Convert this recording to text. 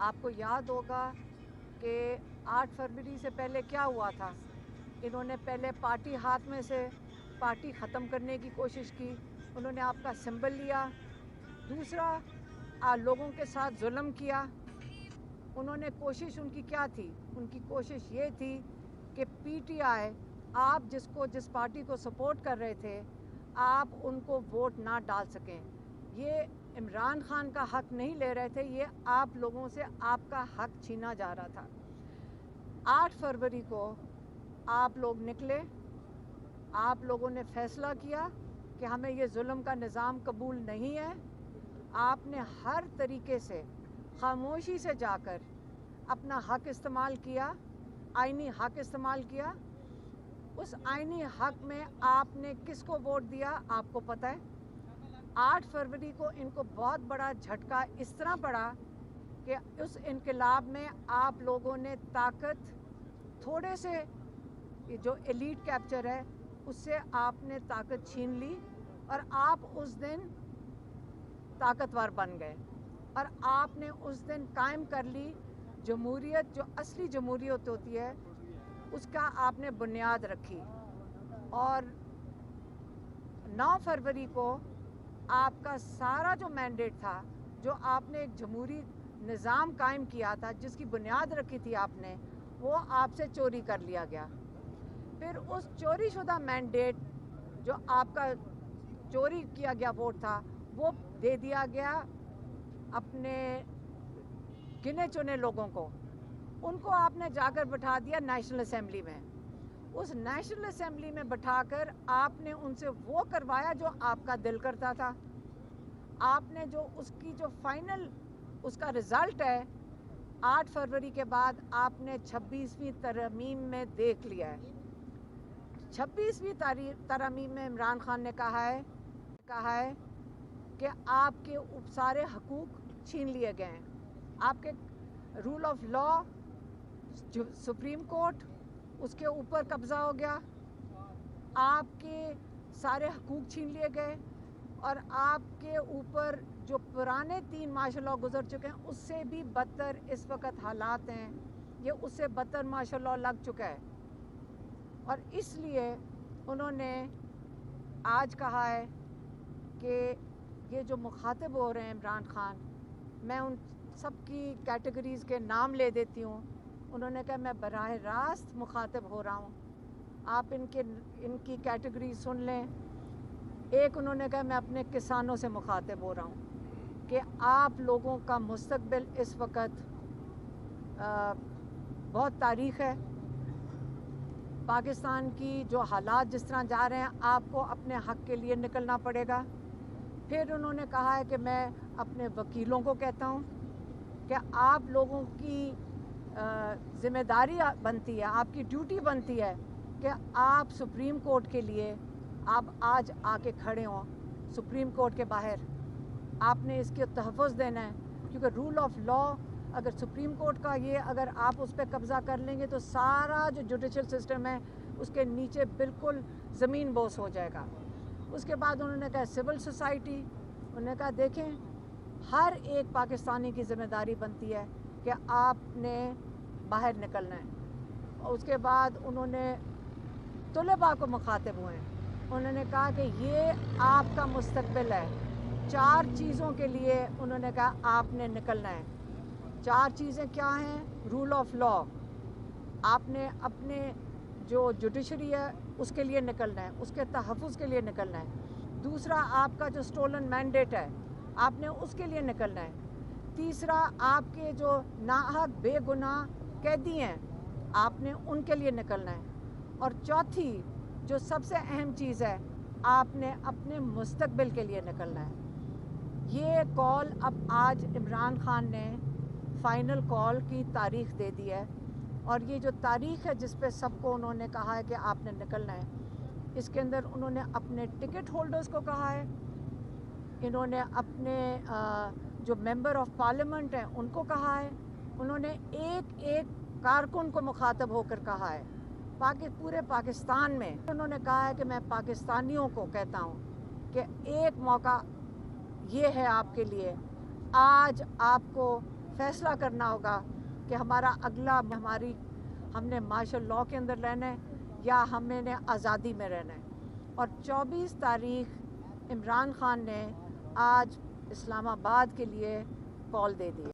आपको याद होगा कि 8 फरवरी से पहले क्या हुआ था। इन्होंने पहले पार्टी हाथ में से पार्टी ख़त्म करने की कोशिश की, उन्होंने आपका सिंबल लिया। दूसरा लोगों के साथ जुल्म किया। उन्होंने कोशिश उनकी क्या थी? उनकी कोशिश ये थी कि पीटीआई, आप जिस पार्टी को सपोर्ट कर रहे थे, आप उनको वोट ना डाल सकें। ये इमरान खान का हक नहीं ले रहे थे, ये आप लोगों से आपका हक छीना जा रहा था। 8 फरवरी को आप लोग निकले, आप लोगों ने फैसला किया कि हमें ये जुल्म का निज़ाम कबूल नहीं है। आपने हर तरीके से खामोशी से जाकर अपना हक इस्तेमाल किया, आईनी हक इस्तेमाल किया। उस आईनी हक में आपने किसको वोट दिया आपको पता है। 8 फरवरी को इनको बहुत बड़ा झटका इस तरह पड़ा कि उस इनकलाब में आप लोगों ने ताकत, थोड़े से जो एलीट कैप्चर है उससे आपने ताकत छीन ली और आप उस दिन ताकतवर बन गए और आपने उस दिन कायम कर ली जमहूरियत, जो असली जमहूरियत होती है उसका आपने बुनियाद रखी। और 9 फरवरी को आपका सारा जो मैंडेट था, जो आपने एक जमहूरी निज़ाम कायम किया था, जिसकी बुनियाद रखी थी आपने, वो आपसे चोरी कर लिया गया। फिर उस चोरी शुदा मैंडेट, जो आपका चोरी किया गया वोट था, वो दे दिया गया अपने गिने चुने लोगों को। उनको आपने जाकर बिठा दिया नेशनल असेंबली में। उस नेशनल असेंबली में बिठाकर आपने उनसे वो करवाया जो आपका दिल करता था। आपने जो उसकी जो फाइनल उसका रिज़ल्ट है 8 फरवरी के बाद आपने 26वीं तरमीम में देख लिया है। 26वीं तरमीम में इमरान खान ने कहा है कि आपके सारे हकूक़ छीन लिए गए हैं। आपके rule of law, supreme court, उसके ऊपर कब्ज़ा हो गया, आपके सारे हकूक़ छीन लिए गए और आपके ऊपर जो पुराने 3 मार्शल लॉ गुजर चुके हैं उससे भी बदतर इस वक्त हालात हैं। ये उससे बदतर मार्शल लॉ लग चुका है और इसलिए उन्होंने आज कहा है कि ये जो मुखातिब हो रहे हैं इमरान खान, मैं उन सब की कैटेगरीज़ के नाम ले देती हूँ। उन्होंने कहा मैं बराह रास्त मुखातिब हो रहा हूँ, आप इनकी कैटेगरी सुन लें। एक उन्होंने कहा मैं अपने किसानों से मुखातिब हो रहा हूँ कि आप लोगों का मुस्तकबिल इस वक्त बहुत तारीख़ है। पाकिस्तान की जो हालात जिस तरह जा रहे हैं, आपको अपने हक़ के लिए निकलना पड़ेगा। फिर उन्होंने कहा है कि मैं अपने वकीलों को कहता हूँ कि आप लोगों की ज़िम्मेदारी बनती है, आपकी ड्यूटी बनती है कि आप सुप्रीम कोर्ट के लिए आप आज आके खड़े हों। सुप्रीम कोर्ट के बाहर आपने इसके तहफ़्फ़ुज़ देना है, क्योंकि रूल ऑफ लॉ अगर सुप्रीम कोर्ट का ये अगर आप उस पर कब्ज़ा कर लेंगे तो सारा जो जुडिशल सिस्टम है उसके नीचे बिल्कुल ज़मीन बोस हो जाएगा। उसके बाद उन्होंने कहा सिविल सोसाइटी, उन्होंने कहा देखें हर एक पाकिस्तानी की ज़िम्मेदारी बनती है कि आपने बाहर निकलना है। और उसके बाद उन्होंने तलबा को मुखातिब हुए हैं, उन्होंने कहा कि ये आपका मुस्तकबिल है। 4 चीज़ों के लिए उन्होंने कहा आपने निकलना है। 4 चीज़ें क्या हैं? रूल ऑफ लॉ, आपने अपने जो जुडिशरी है उसके लिए निकलना है, उसके तहफ़्फ़ुज़ के लिए निकलना है। दूसरा, आपका जो स्टोलन मैंडेट है आपने उसके लिए निकलना है। तीसरा, आपके जो नाहक बेगुनाह कैदी हैं आपने उनके लिए निकलना है। और चौथी जो सबसे अहम चीज़ है, आपने अपने मुस्तकबिल के लिए निकलना है। ये कॉल अब आज इमरान खान ने फ़ाइनल कॉल की तारीख़ दे दी है और ये जो तारीख़ है जिस पे सबको उन्होंने कहा है कि आपने निकलना है, इसके अंदर उन्होंने अपने टिकट होल्डर्स को कहा है, इन्होंने अपने जो मेंबर ऑफ पार्लियामेंट हैं उनको कहा है, उन्होंने एक एक कारकुन को मुखातब होकर कहा है पूरे पाकिस्तान में। उन्होंने कहा है कि मैं पाकिस्तानियों को कहता हूँ कि एक मौका ये है आपके लिए, आज आपको फैसला करना होगा कि हमारा अगला हमने मार्शल लॉ के अंदर रहना है या हमने आज़ादी में रहना है। और 24 तारीख इमरान खान ने आज इस्लामाबाद के लिए कॉल दे दी।